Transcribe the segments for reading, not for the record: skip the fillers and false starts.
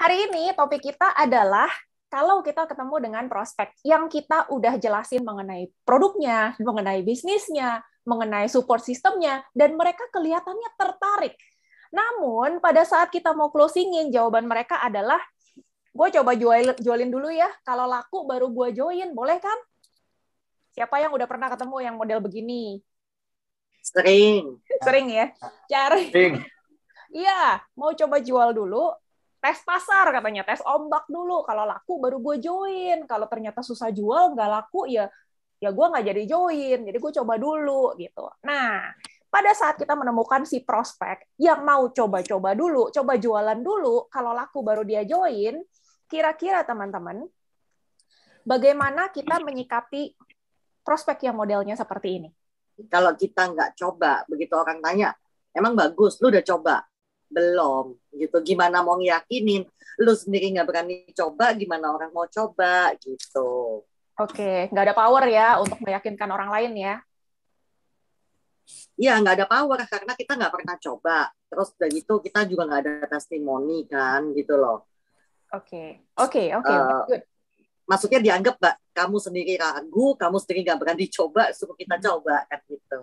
Hari ini topik kita adalah kalau kita ketemu dengan prospek yang kita udah jelasin mengenai produknya, mengenai bisnisnya, mengenai support sistemnya, dan mereka kelihatannya tertarik. Namun, pada saat kita mau closingin, jawaban mereka adalah, gue coba jualin dulu ya, kalau laku baru gue join, boleh kan? Siapa yang udah pernah ketemu yang model begini? Sering. Sering ya? Sering. Iya, mau coba jual dulu, tes pasar katanya, tes ombak dulu. Kalau laku baru gue join. Kalau ternyata susah jual, nggak laku, ya gue nggak jadi join. Jadi gue coba dulu gitu. Nah, pada saat kita menemukan si prospek yang mau coba-coba dulu, coba jualan dulu, kalau laku baru dia join, kira-kira teman-teman, bagaimana kita menyikapi prospek yang modelnya seperti ini? Kalau kita nggak coba, begitu orang tanya, emang bagus, lu udah coba? Belum, gitu. Gimana mau ngiyakinin? Lu sendiri nggak berani coba, gimana orang mau coba, gitu. Oke, nggak ada power ya untuk meyakinkan orang lain ya? Iya, nggak ada power karena kita nggak pernah coba. Terus udah gitu, kita juga nggak ada testimoni kan, gitu loh. Oke. Good. Maksudnya dianggap nggak kamu sendiri ragu, kamu sendiri nggak berani coba, suruh kita coba kan gitu.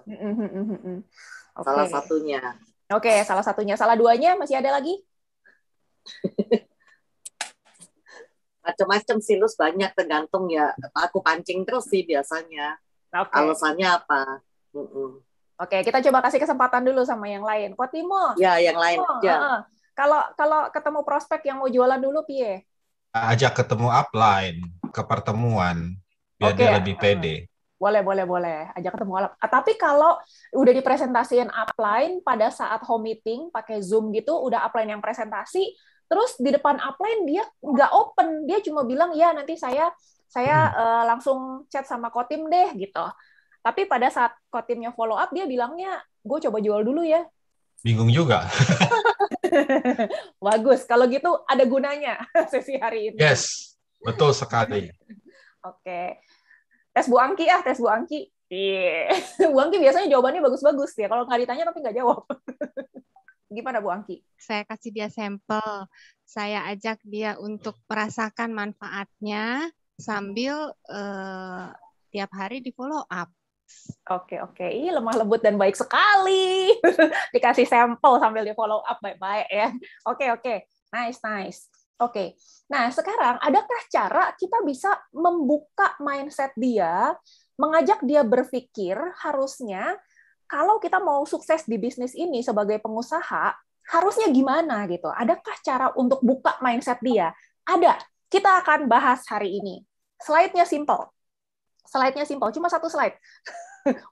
Salah satunya. Oke, salah satunya. Salah duanya masih ada lagi? Macam-macam sih, Lus, banyak tergantung ya. Aku pancing terus sih biasanya. Alasannya apa? Oke, kita coba kasih kesempatan dulu sama yang lain. Kok Timo? Ya, yang lain aja. Kalau ketemu prospek yang mau jualan dulu, Pie? Ajak ketemu upline ke pertemuan biar dia lebih pede. Boleh. Ajak ketemu. Tapi kalau udah dipresentasiin upline pada saat home meeting pakai Zoom gitu, udah upline yang presentasi, terus di depan upline dia nggak open, dia cuma bilang ya nanti saya langsung chat sama kotim deh gitu. Tapi pada saat kotimnya follow up, dia bilangnya gue coba jual dulu ya. Bingung juga. Bagus, kalau gitu ada gunanya sesi hari ini. Yes, betul sekali. Oke. Tes Bu Angki. Bu Angki biasanya jawabannya bagus-bagus ya. Kalau nggak ditanya tapi nggak jawab. Gimana Bu Angki? Saya kasih dia sampel. Saya ajak dia untuk merasakan manfaatnya sambil tiap hari di follow up. Oke. Ih, lemah lembut dan baik sekali. Dikasih sampel sambil di follow up baik-baik ya. Oke. Nice. Oke. Nah, sekarang adakah cara kita bisa membuka mindset dia, mengajak dia berpikir harusnya kalau kita mau sukses di bisnis ini sebagai pengusaha, harusnya gimana gitu? Adakah cara untuk buka mindset dia? Ada. Kita akan bahas hari ini. Slide-nya simple, cuma satu slide.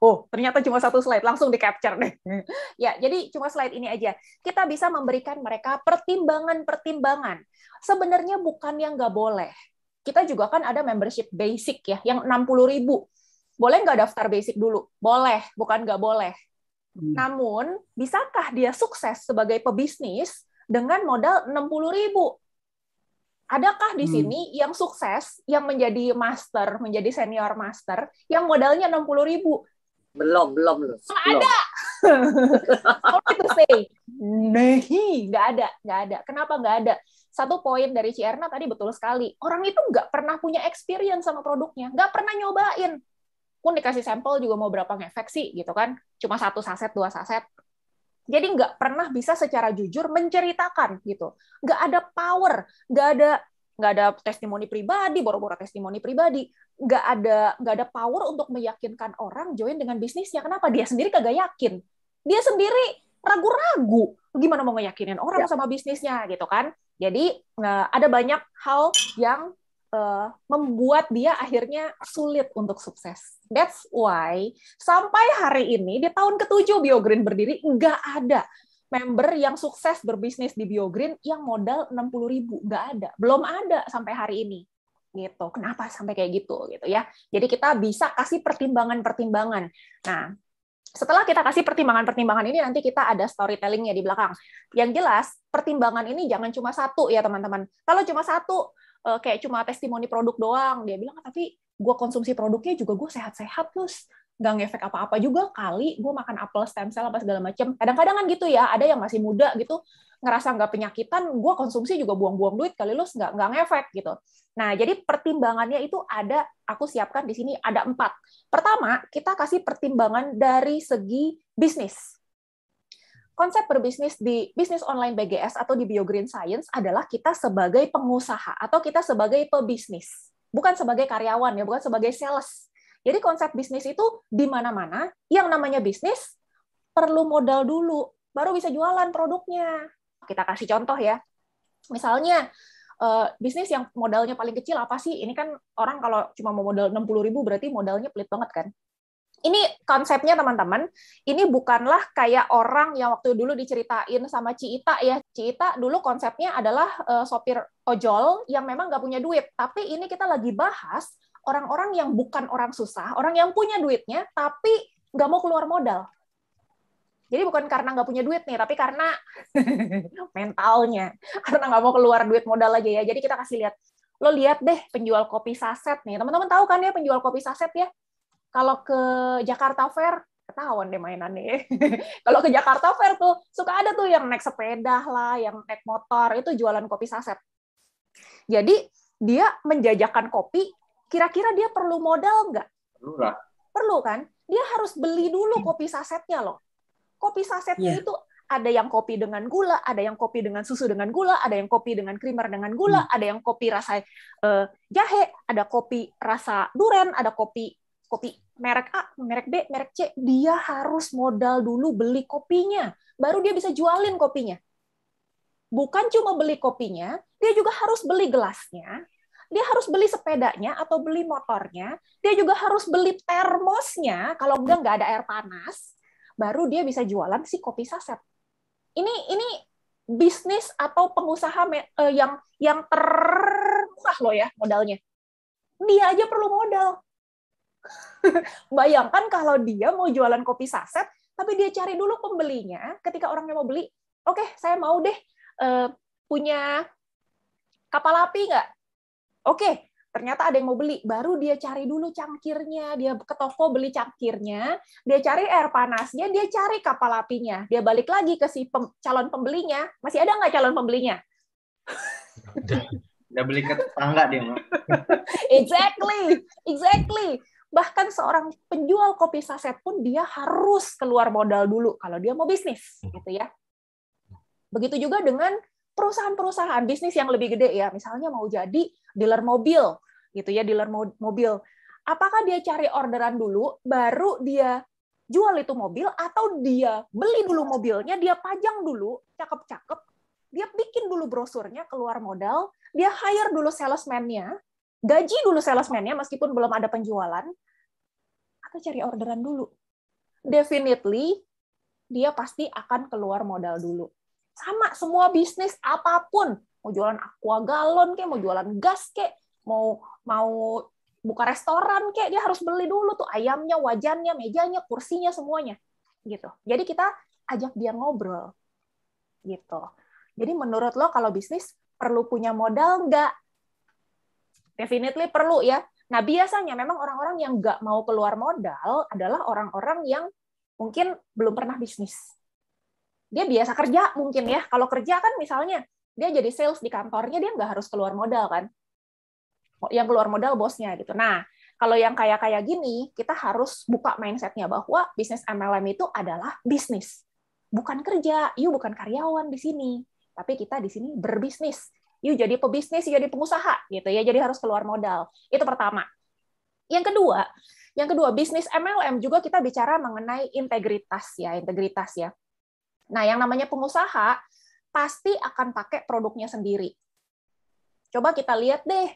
Oh, ternyata cuma satu slide, langsung di-capture deh. Ya, jadi cuma slide ini aja. Kita bisa memberikan mereka pertimbangan-pertimbangan. Sebenarnya bukan yang nggak boleh. Kita juga kan ada membership basic ya, yang 60.000. Boleh nggak daftar basic dulu? Boleh, bukan nggak boleh. Namun, bisakah dia sukses sebagai pebisnis dengan modal 60.000? Adakah di sini yang sukses, yang menjadi master, menjadi senior master, yang modalnya 60.000? Belum. Ada. Sorry to say. Nggak ada. Kenapa nggak ada? Satu poin dari Cierna tadi betul sekali. Orang itu nggak pernah punya experience sama produknya, nggak pernah nyobain. Pun dikasih sampel juga mau berapa ngefek sih, gitu kan? Cuma 1 saset, 2 saset. Jadi nggak pernah bisa secara jujur menceritakan gitu. Nggak ada power, nggak ada testimoni pribadi, boro-boro testimoni pribadi, nggak ada power untuk meyakinkan orang join dengan bisnisnya. Kenapa? Dia sendiri kagak yakin. Dia sendiri ragu-ragu. Gimana mau ngeyakinin orang sama bisnisnya gitu kan? Jadi ada banyak hal yang membuat dia akhirnya sulit untuk sukses. That's why sampai hari ini di tahun ke-7 BioGreen berdiri nggak ada member yang sukses berbisnis di BioGreen yang modal 60.000, nggak ada, belum ada sampai hari ini. Gitu. Kenapa sampai kayak gitu ya? Jadi kita bisa kasih pertimbangan-pertimbangan. Nah, setelah kita kasih pertimbangan-pertimbangan ini, nanti kita ada storytelling-nya di belakang. Yang jelas, pertimbangan ini jangan cuma satu ya teman-teman. Kalau cuma satu, kayak cuma testimoni produk doang, dia bilang, tapi gue konsumsi produknya juga gue sehat-sehat, terus nggak ngefek apa-apa juga kali, gue makan apel stem cell apa segala macam. Kadang-kadang kan gitu ya, ada yang masih muda gitu, ngerasa nggak penyakitan, gue konsumsi juga buang-buang duit, kali lu nggak ngefek gitu. Nah, jadi pertimbangannya itu ada, aku siapkan di sini ada 4. Pertama, kita kasih pertimbangan dari segi bisnis. Konsep berbisnis di bisnis online BGS atau di BioGreen Science adalah kita sebagai pengusaha atau kita sebagai pebisnis, bukan sebagai karyawan ya, bukan sebagai sales. Jadi konsep bisnis itu di mana-mana, yang namanya bisnis perlu modal dulu, baru bisa jualan produknya. Kita kasih contoh ya. Misalnya bisnis yang modalnya paling kecil apa sih? Ini kan orang kalau cuma mau modal 60.000 berarti modalnya pelit banget kan? Ini konsepnya teman-teman, ini bukanlah kayak orang yang waktu dulu diceritain sama Ci Ita ya. Ci Ita dulu konsepnya adalah sopir ojol yang memang nggak punya duit. Tapi ini kita lagi bahas orang-orang yang bukan orang susah, orang yang punya duitnya, tapi nggak mau keluar modal. Jadi bukan karena nggak punya duit nih, tapi karena mentalnya. Karena nggak mau keluar duit modal aja ya. Jadi kita kasih lihat. Lo lihat deh penjual kopi saset nih. Teman-teman tahu kan ya penjual kopi saset ya? Kalau ke Jakarta Fair, ketahuan deh mainannya. Kalau ke Jakarta Fair tuh, suka ada tuh yang naik sepeda lah, yang naik motor, itu jualan kopi saset. Jadi, dia menjajakan kopi, kira-kira dia perlu modal nggak? Perlu lah. Perlu kan? Dia harus beli dulu kopi sasetnya loh. Kopi sasetnya itu ada yang kopi dengan gula, ada yang kopi dengan susu dengan gula, ada yang kopi dengan creamer dengan gula, ada yang kopi rasa jahe, ada kopi rasa duren, ada kopi merek A, merek B, merek C, dia harus modal dulu beli kopinya, baru dia bisa jualin kopinya. Bukan cuma beli kopinya, dia juga harus beli gelasnya, dia harus beli sepedanya atau beli motornya, dia juga harus beli termosnya, kalau nggak ada air panas, baru dia bisa jualan si kopi saset. Ini bisnis atau pengusaha yang termurah loh ya modalnya. Dia aja perlu modal. Bayangkan kalau dia mau jualan kopi saset, tapi dia cari dulu pembelinya. Ketika orangnya mau beli, oke, saya mau deh punya kapal api nggak? Oke, ternyata ada yang mau beli. Baru dia cari dulu cangkirnya, dia ke toko beli cangkirnya, dia cari air panasnya, dia cari kapal apinya. Dia balik lagi ke si calon pembelinya. Masih ada nggak calon pembelinya? Udah beli ke tetangga dia. Exactly. Bahkan seorang penjual kopi saset pun dia harus keluar modal dulu kalau dia mau bisnis, gitu ya. Begitu juga dengan perusahaan-perusahaan bisnis yang lebih gede ya, misalnya mau jadi dealer mobil, gitu ya, dealer mobil. Apakah dia cari orderan dulu, baru dia jual itu mobil, atau dia beli dulu mobilnya, dia pajang dulu, cakep-cakep, dia bikin dulu brosurnya, keluar modal, dia hire dulu salesman-nya, gaji dulu salesman-nya meskipun belum ada penjualan, atau cari orderan dulu. Definitely, dia pasti akan keluar modal dulu. Sama, semua bisnis apapun, mau jualan aqua galon kek, mau jualan gas kek, mau buka restoran kek, dia harus beli dulu tuh ayamnya, wajannya, mejanya, kursinya, semuanya. Gitu. Jadi kita ajak dia ngobrol. Gitu. Jadi menurut lo kalau bisnis perlu punya modal nggak? Definitely perlu ya. Nah, biasanya memang orang-orang yang nggak mau keluar modal adalah orang-orang yang mungkin belum pernah bisnis. Dia biasa kerja mungkin ya. Kalau kerja kan misalnya dia jadi sales di kantornya, dia nggak harus keluar modal kan. Yang keluar modal bosnya gitu. Nah, kalau yang kayak gini, kita harus buka mindset-nya bahwa bisnis MLM itu adalah bisnis. Bukan kerja, you bukan karyawan di sini. Tapi kita di sini berbisnis. You jadi pebisnis, you jadi pengusaha gitu ya. Jadi harus keluar modal. Itu pertama. Yang kedua, bisnis MLM juga kita bicara mengenai integritas ya. Nah, yang namanya pengusaha pasti akan pakai produknya sendiri. Coba kita lihat deh.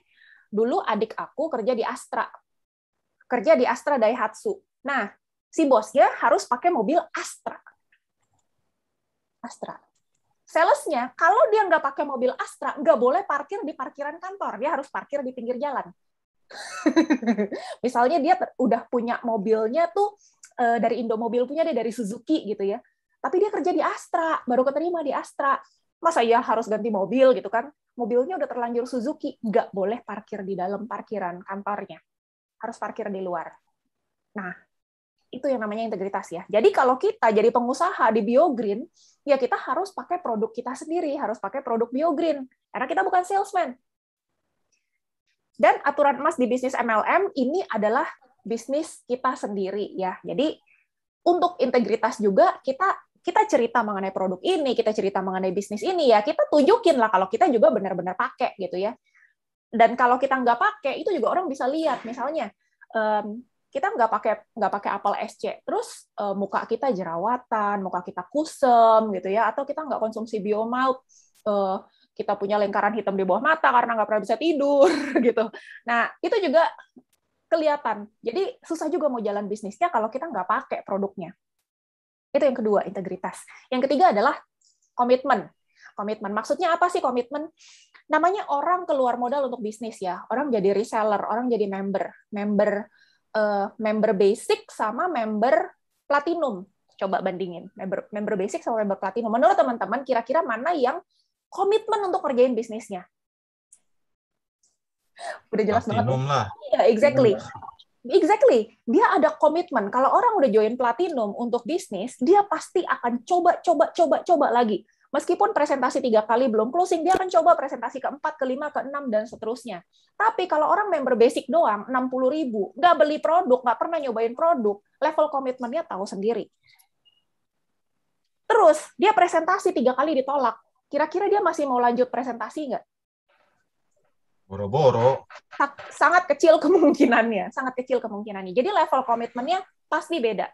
Dulu adik aku kerja di Astra. Kerja di Astra Daihatsu. Nah, si bosnya harus pakai mobil Astra. Salesnya, kalau dia nggak pakai mobil Astra, nggak boleh parkir di parkiran kantor. Dia harus parkir di pinggir jalan. Misalnya dia udah punya mobilnya tuh dari Indomobil punya, dia dari Suzuki gitu ya. Tapi dia kerja di Astra, baru keterima di Astra. Masa ya harus ganti mobil gitu kan? Mobilnya udah terlanjur Suzuki, nggak boleh parkir di dalam parkiran kantornya. Harus parkir di luar. Nah, Itu yang namanya integritas ya. Jadi kalau kita jadi pengusaha di BioGreen, ya kita harus pakai produk kita sendiri, harus pakai produk BioGreen. Karena kita bukan salesman. Dan aturan emas di bisnis MLM ini adalah bisnis kita sendiri ya. Jadi untuk integritas juga kita cerita mengenai produk ini, kita cerita mengenai bisnis ini ya, kita tunjukin lah kalau kita juga benar-benar pakai gitu ya. Dan kalau kita nggak pakai, itu juga orang bisa lihat. Misalnya kita nggak pakai apel SC, terus muka kita jerawatan, muka kita kusem gitu ya, atau kita nggak konsumsi biomalt, kita punya lingkaran hitam di bawah mata karena nggak pernah bisa tidur gitu. Nah itu juga kelihatan. Jadi susah juga mau jalan bisnisnya kalau kita nggak pakai produknya. Itu yang kedua, integritas. Yang ketiga adalah komitmen. Komitmen maksudnya apa sih komitmen? Namanya orang keluar modal untuk bisnis ya. Orang jadi reseller, orang jadi member basic sama member platinum. Coba bandingin member basic sama member platinum. Menurut teman-teman kira-kira mana yang komitmen untuk kerjain bisnisnya? Udah jelas Platinum banget lah. ya, exactly. Dia ada komitmen. Kalau orang udah join platinum untuk bisnis, dia pasti akan coba lagi. Meskipun presentasi 3 kali belum closing, dia akan coba presentasi ke-4, ke-5, ke-6, dan seterusnya. Tapi kalau orang member basic doang, 60.000, nggak beli produk, nggak pernah nyobain produk, level komitmennya tahu sendiri. Terus, dia presentasi 3 kali ditolak. Kira-kira dia masih mau lanjut presentasi nggak? Boro-boro. Sangat kecil kemungkinannya. Jadi level komitmennya pasti beda.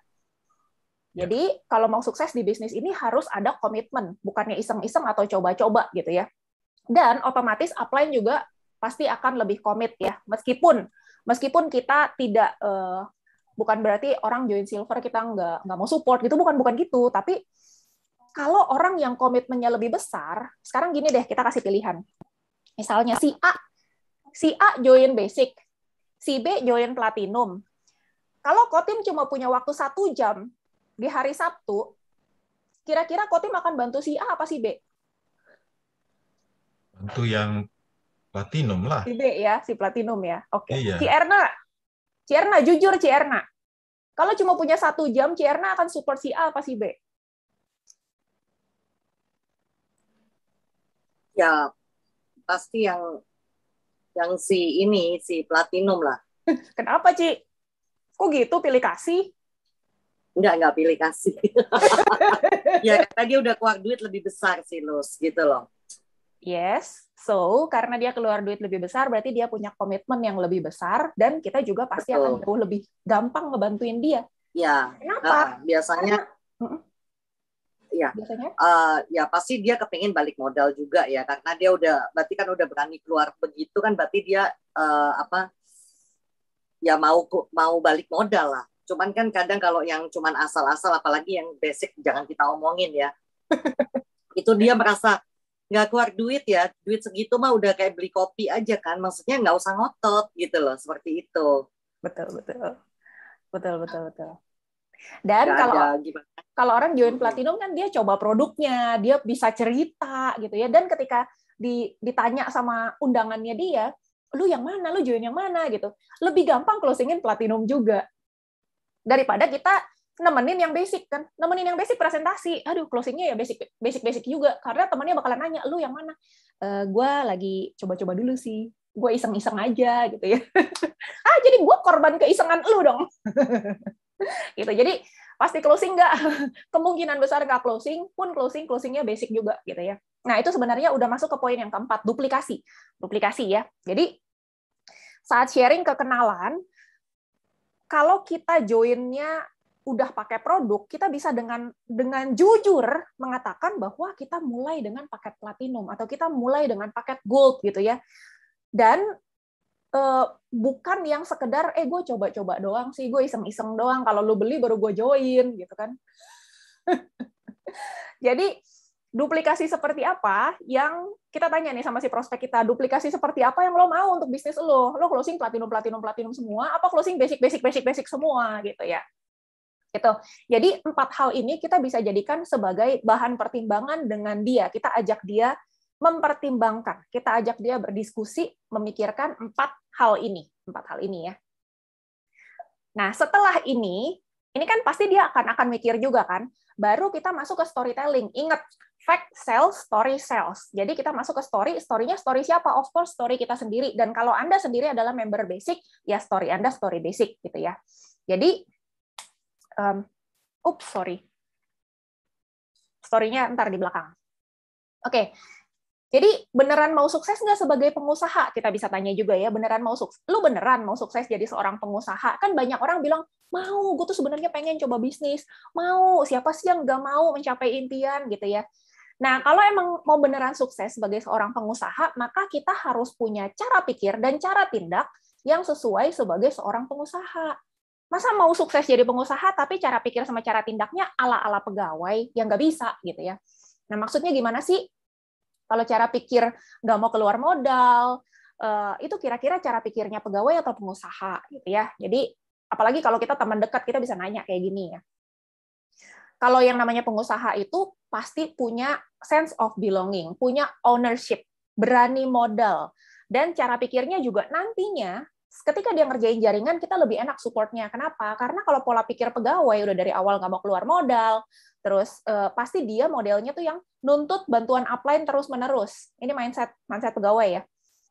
Jadi kalau mau sukses di bisnis ini harus ada komitmen, bukannya iseng-iseng atau coba-coba gitu ya. Dan otomatis upline juga pasti akan lebih komit ya. Meskipun kita tidak bukan berarti orang join silver kita nggak mau support gitu, bukan gitu. Tapi kalau orang yang komitmennya lebih besar, sekarang gini deh, kita kasih pilihan. Misalnya si A join basic, si B join platinum. Kalau Kotim cuma punya waktu 1 jam di hari Sabtu, kira-kira Kotim akan bantu si A apa si B? Bantu yang platinum lah. Si B ya, si platinum ya. Oke. Iya. Ci Erna, jujur Ci Erna. Kalau cuma punya 1 jam, Ci Erna akan support si A apa si B? Ya, pasti yang si platinum lah. Kenapa, Ci? Kok gitu pilih kasih? Enggak pilih kasih. Ya, karena dia udah keluar duit lebih besar sih, Lus, gitu loh. Yes, so karena dia keluar duit lebih besar, berarti dia punya komitmen yang lebih besar, dan kita juga pasti akan jauh lebih gampang ngebantuin dia. Ya, kenapa? Biasanya, ya pasti dia kepingin balik modal juga ya, karena dia berarti kan udah berani keluar begitu kan, berarti dia ya mau balik modal lah. Cuman kan kadang kalau yang cuman asal-asal, apalagi yang basic jangan kita omongin ya, itu dia merasa nggak keluar duit ya, duit segitu mah udah kayak beli kopi aja kan, maksudnya nggak usah ngotot gitu loh, seperti itu. Betul. Dan kalau orang join platinum kan dia coba produknya, dia bisa cerita gitu ya, dan ketika ditanya sama undangannya dia, lu yang mana, lu join yang mana gitu, lebih gampang closingin platinum juga daripada kita nemenin yang basic kan. Nemenin yang basic presentasi, aduh closingnya ya basic juga, karena temannya bakalan nanya, lu yang mana? Gue lagi coba-coba dulu sih, gue iseng-iseng aja gitu ya. Jadi gue korban keisengan lu dong. Gitu. Jadi pasti closing nggak? Kemungkinan besar nggak closing, pun closingnya basic juga gitu ya. Nah itu sebenarnya udah masuk ke poin yang keempat, duplikasi ya. Jadi saat sharing kekenalan, kalau kita joinnya udah pakai produk, kita bisa dengan jujur mengatakan bahwa kita mulai dengan paket platinum atau kita mulai dengan paket gold gitu ya. Dan bukan yang sekedar gue coba-coba doang sih, gue iseng-iseng doang, kalau lu beli baru gue join gitu kan. Jadi duplikasi seperti apa yang kita tanya nih sama si prospek kita, duplikasi seperti apa yang lo mau untuk bisnis lo closing platinum semua, apa closing basic semua gitu ya. Gitu. Jadi 4 hal ini kita bisa jadikan sebagai bahan pertimbangan dengan dia. Kita ajak dia mempertimbangkan, kita ajak dia berdiskusi, memikirkan 4 hal ini ya. Nah, setelah ini Ini kan pasti dia akan mikir juga kan. Baru kita masuk ke storytelling. Ingat, fact sells, story sells. Jadi kita masuk ke story-nya story siapa? Of course, story kita sendiri. Dan kalau Anda sendiri adalah member basic, ya story Anda story basic gitu ya. Jadi, story-nya ntar di belakang. Oke. Jadi beneran mau sukses nggak sebagai pengusaha? Kita bisa tanya juga ya, beneran mau sukses? Lu beneran mau sukses jadi seorang pengusaha? Kan banyak orang bilang, mau, gue tuh sebenarnya pengen coba bisnis. Mau, siapa sih yang nggak mau mencapai impian gitu ya. Nah, kalau emang mau beneran sukses sebagai seorang pengusaha, maka kita harus punya cara pikir dan cara tindak yang sesuai sebagai seorang pengusaha. Masa mau sukses jadi pengusaha, tapi cara pikir sama cara tindaknya ala-ala pegawai, yang nggak bisa gitu ya. Nah, maksudnya gimana sih? Kalau cara pikir nggak mau keluar modal, itu kira-kira cara pikirnya pegawai atau pengusaha, gitu ya. Jadi, apalagi kalau kita teman dekat, kita bisa nanya kayak gini ya. Kalau yang namanya pengusaha itu pasti punya sense of belonging, punya ownership, berani modal, dan cara pikirnya juga nantinya, ketika dia ngerjain jaringan, kita lebih enak supportnya. Kenapa? Karena kalau pola pikir pegawai udah dari awal nggak mau keluar modal, terus pasti dia modelnya tuh yang nuntut bantuan upline terus-menerus. Ini mindset pegawai ya.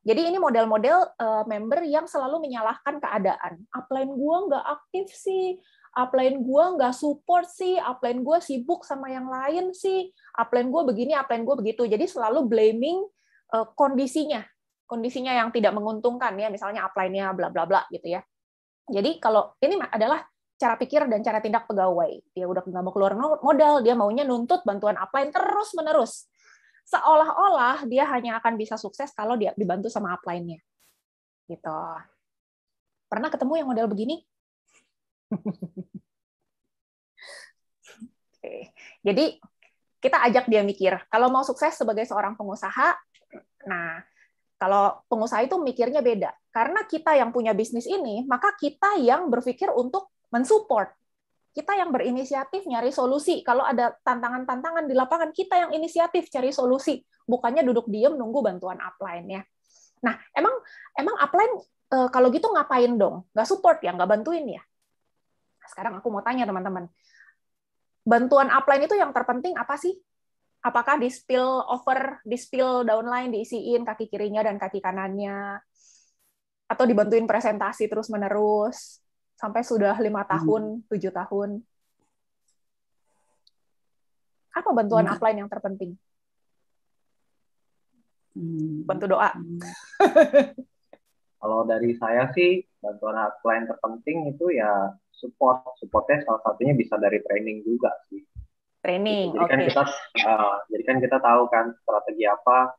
Jadi ini model-model member yang selalu menyalahkan keadaan. Upline gua nggak aktif sih, upline gua nggak support sih, upline gua sibuk sama yang lain sih, upline gua begini, upline gua begitu. Jadi selalu blaming kondisinya yang tidak menguntungkan ya, misalnya upline-nya bla bla bla gitu ya. Jadi kalau ini adalah cara pikir dan cara tindak pegawai. Dia udah nggak mau keluar modal, dia maunya nuntut bantuan upline terus-menerus. Seolah-olah dia hanya akan bisa sukses kalau dia dibantu sama upline-nya. Gitu. Pernah ketemu yang model begini? Oke. Jadi kita ajak dia mikir, kalau mau sukses sebagai seorang pengusaha, nah kalau pengusaha itu mikirnya beda. Karena kita yang punya bisnis ini, maka kita yang berpikir untuk mensupport. Kita yang berinisiatif nyari solusi. Kalau ada tantangan-tantangan di lapangan, kita yang inisiatif cari solusi. Bukannya duduk diem nunggu bantuan upline ya. Nah, emang upline kalau gitu ngapain dong? Nggak support ya? Nggak bantuin ya? Sekarang aku mau tanya teman-teman. Bantuan upline itu yang terpenting apa sih? Apakah di spill downline, diisiin kaki kirinya dan kaki kanannya, atau dibantuin presentasi terus-menerus, sampai sudah 5 tahun, 7 tahun. Apa bantuan upline yang terpenting? Bantu doa. Kalau dari saya sih, bantuan upline terpenting itu ya supportnya salah satunya bisa dari training juga sih. Training, jadi kan kita tahu kan strategi apa.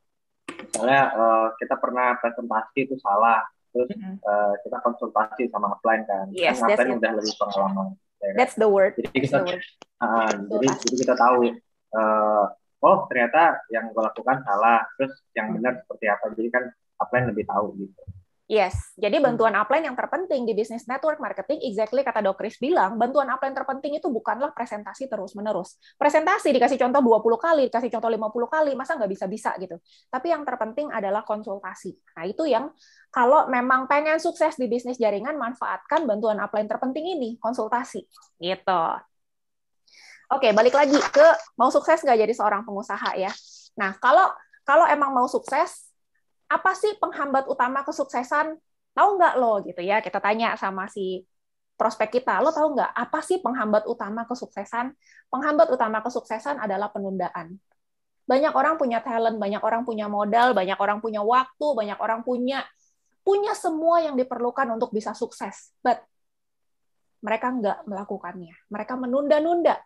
Misalnya kita pernah presentasi itu salah, terus kita konsultasi sama upline kan. Yes, kan upline udah lebih pengalaman. Ya, that's the word. Jadi kita tahu, oh ternyata yang gue lakukan salah, terus yang benar seperti apa. Jadi kan upline lebih tahu gitu. Yes, jadi bantuan upline yang terpenting di business network marketing, exactly kata Dok Kris bilang, bantuan upline terpenting itu bukanlah presentasi terus-menerus. Presentasi dikasih contoh 20 kali, dikasih contoh 50 kali, masa nggak bisa-bisa gitu. Tapi yang terpenting adalah konsultasi. Nah, itu yang kalau memang pengen sukses di bisnis jaringan, manfaatkan bantuan upline terpenting ini, konsultasi. Gitu. Oke, balik lagi ke mau sukses nggak jadi seorang pengusaha ya. Nah, kalau emang mau sukses, apa sih penghambat utama kesuksesan? Tahu nggak lo gitu ya? Kita tanya sama si prospek kita, lo tahu nggak apa sih penghambat utama kesuksesan? Penghambat utama kesuksesan adalah penundaan. Banyak orang punya talent, banyak orang punya modal, banyak orang punya waktu, banyak orang punya semua yang diperlukan untuk bisa sukses. But mereka nggak melakukannya. Mereka menunda-nunda.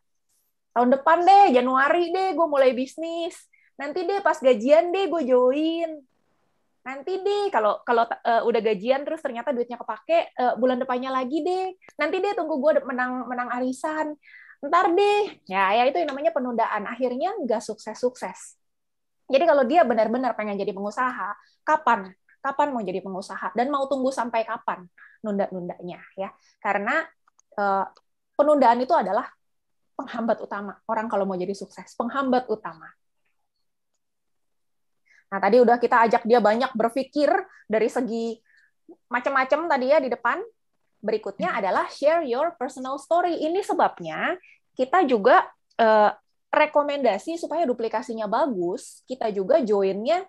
Tahun depan deh, Januari deh, gue mulai bisnis. Nanti deh pas gajian deh, gue join. Nanti deh kalau udah gajian terus ternyata duitnya kepake, bulan depannya lagi deh. Nanti deh tunggu gue menang arisan. Ntar deh. Ya itu yang namanya penundaan. Akhirnya nggak sukses-sukses. Jadi kalau dia benar-benar pengen jadi pengusaha, kapan mau jadi pengusaha dan mau tunggu sampai kapan nunda-nundanya ya. Karena penundaan itu adalah penghambat utama orang kalau mau jadi sukses. Penghambat utama. Nah, tadi udah kita ajak dia banyak berpikir dari segi macam-macam tadi ya di depan. berikutnya adalah share your personal story. Ini sebabnya kita juga rekomendasi supaya duplikasinya bagus, kita juga joinnya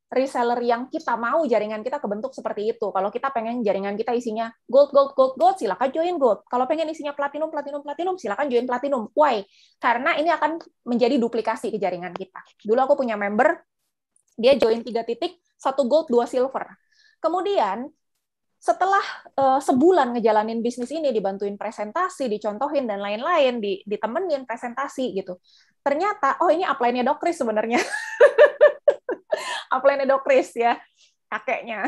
reseller yang kita mau jaringan kita kebentuk seperti itu. Kalau kita pengen jaringan kita isinya gold, gold, gold, gold, silakan join gold. Kalau pengen isinya platinum, platinum, platinum, silakan join platinum. Why? Karena ini akan menjadi duplikasi ke jaringan kita. Dulu aku punya member, dia join 3 titik, 1 gold, 2 silver. Kemudian setelah sebulan ngejalanin bisnis ini, dibantuin presentasi, dicontohin dan lain-lain, ditemenin presentasi gitu. Ternyata, oh ini upline-nya Dok Kris sebenarnya. Upline-nya Dok Kris ya, kakeknya.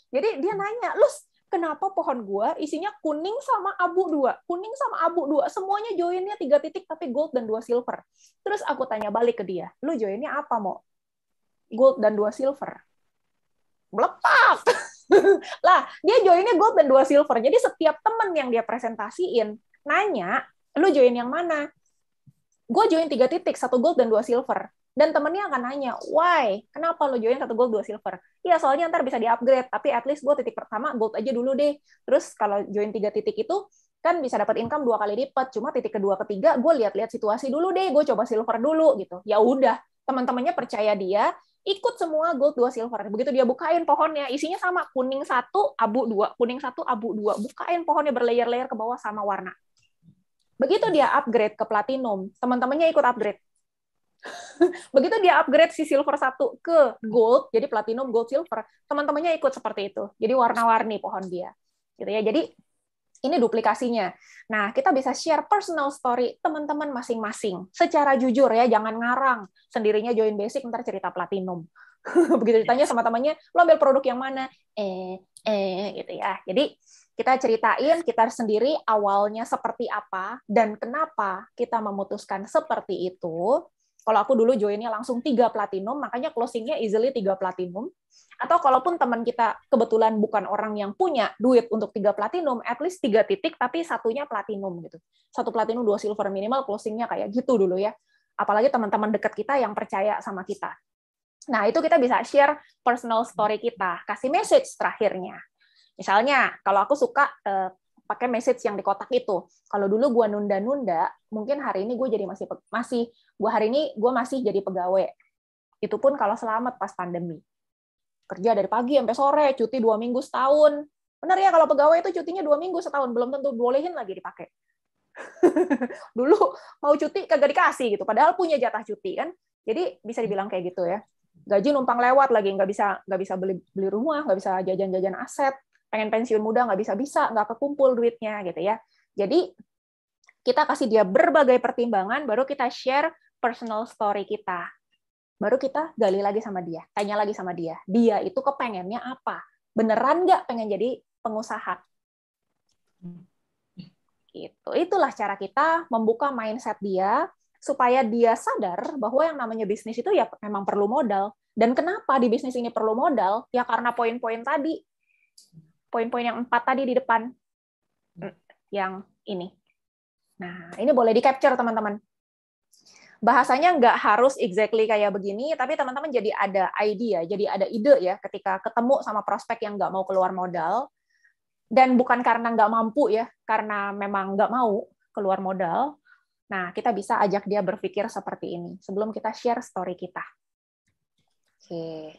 Jadi dia nanya, "Lus, kenapa pohon gua isinya kuning sama abu 2? Kuning sama abu 2, semuanya joinnya 3 titik tapi gold dan 2 silver." Terus aku tanya balik ke dia, "Lu joinnya apa, Mo?" "Gold dan 2 silver." Melepak. Lah, dia joinnya gold dan 2 silver. Jadi setiap temen yang dia presentasiin nanya, "Lu join yang mana?" "Gue join 3 titik, 1 gold dan 2 silver." Dan temennya akan nanya, "Why? Kenapa lu join 1 gold, 2 silver?" "Iya, soalnya ntar bisa di-upgrade, tapi at least gue titik pertama gold aja dulu deh. Terus kalau join 3 titik itu, kan bisa dapat income 2 kali lipat. Cuma titik kedua, ketiga, gue lihat-lihat situasi dulu deh, gue coba silver dulu." gitu. Ya udah, teman-temannya percaya dia, ikut semua gold 2 silver. Begitu dia bukain pohonnya, isinya sama, kuning 1, abu 2, kuning 1, abu 2. Bukain pohonnya berlayer-layer ke bawah sama warna. Begitu dia upgrade ke platinum, teman-temannya ikut upgrade. Begitu dia upgrade si silver 1 ke gold, jadi platinum, gold, silver, teman-temannya ikut seperti itu. Jadi warna-warni pohon dia. Gitu ya. Jadi ini duplikasinya. Nah, kita bisa share personal story teman-teman masing-masing. Secara jujur ya, jangan ngarang. Sendirinya join basic, ntar cerita platinum. Begitu ditanya sama temannya, "Lo ambil produk yang mana?" Gitu ya. Jadi, kita ceritain kita sendiri awalnya seperti apa, dan kenapa kita memutuskan seperti itu. Kalau aku dulu joinnya langsung 3 platinum, makanya closingnya easily 3 platinum. Atau kalaupun teman kita kebetulan bukan orang yang punya duit untuk 3 platinum, at least 3 titik, tapi satunya platinum gitu. 1 platinum, 2 silver minimal, closingnya kayak gitu dulu ya. Apalagi teman-teman dekat kita yang percaya sama kita. Nah, itu kita bisa share personal story kita, kasih message terakhirnya. Misalnya, kalau aku suka pakai message yang di kotak itu. Kalau dulu gue nunda-nunda, mungkin hari ini gue jadi masih jadi pegawai. Itu pun kalau selamat pas pandemi. Kerja dari pagi sampai sore, cuti 2 minggu setahun. Benar ya, kalau pegawai itu cutinya 2 minggu setahun, belum tentu bolehin lagi dipakai. Dulu mau cuti kagak dikasih gitu, padahal punya jatah cuti kan. Jadi bisa dibilang kayak gitu ya. Gaji numpang lewat lagi, nggak bisa beli rumah, nggak bisa jajan-jajan aset, pengen pensiun muda nggak bisa, nggak kekumpul duitnya gitu ya. Jadi kita kasih dia berbagai pertimbangan, baru kita share personal story kita. Baru kita gali lagi sama dia, tanya lagi sama dia. Dia itu kepengennya apa? Beneran nggak pengen jadi pengusaha? Gitu. Itulah cara kita membuka mindset dia, supaya dia sadar bahwa yang namanya bisnis itu ya memang perlu modal. Dan kenapa di bisnis ini perlu modal? Ya karena poin-poin tadi. Poin-poin yang 4 tadi di depan. Yang ini. Nah, ini boleh di-capture, teman-teman. Bahasanya nggak harus exactly kayak begini, tapi teman-teman jadi ada idea, jadi ada ide ya ketika ketemu sama prospek yang nggak mau keluar modal, dan bukan karena nggak mampu ya, karena memang nggak mau keluar modal. Nah, kita bisa ajak dia berpikir seperti ini sebelum kita share story kita. Oke.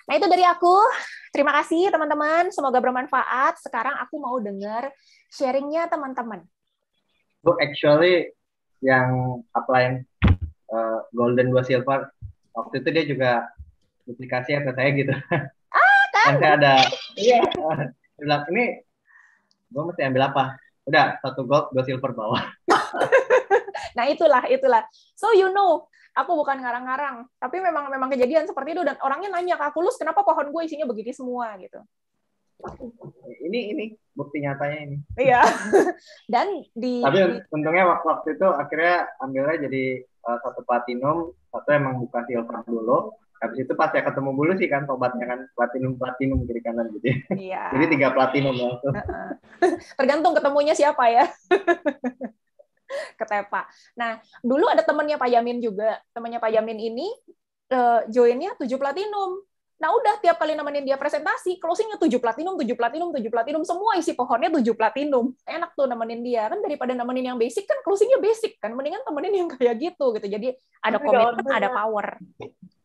Nah, itu dari aku. Terima kasih, teman-teman. Semoga bermanfaat. Sekarang aku mau dengar sharingnya teman-teman. Bu, actually, yang upline golden 2 silver, waktu itu dia juga duplikasi ke saya gitu. Kan? Nanti ada, iya. Bilang, ini gue mesti ambil apa? Udah, 1 gold, 2 silver bawah. Nah, itulah. So, aku bukan ngarang-ngarang, tapi memang kejadian seperti itu, dan orangnya nanya ke aku, "Lus, kenapa pohon gue isinya begini semua?" gitu. Ini bukti nyatanya ini. Iya. Dan tapi untungnya waktu itu akhirnya ambilnya jadi 1 platinum, 1 emang bukan silver dulu. Habis itu pas ya ketemu Bulu sih kan tobatnya kan platinum kiri kanan gitu. Iya. Jadi 3 platinum langsung. Tergantung ketemunya siapa ya. Ketepa. Nah, dulu ada temannya Pak Yamin juga. Temannya Pak Yamin ini joinnya 7 platinum. Nah udah tiap kali nemenin dia presentasi, closingnya 7 platinum, 7 platinum, 7 platinum, semua isi pohonnya 7 platinum. Enak tuh nemenin dia. Kan daripada nemenin yang basic, kan closingnya basic kan. Mendingan temenin yang kayak gitu. Jadi ada komitmen, ada power.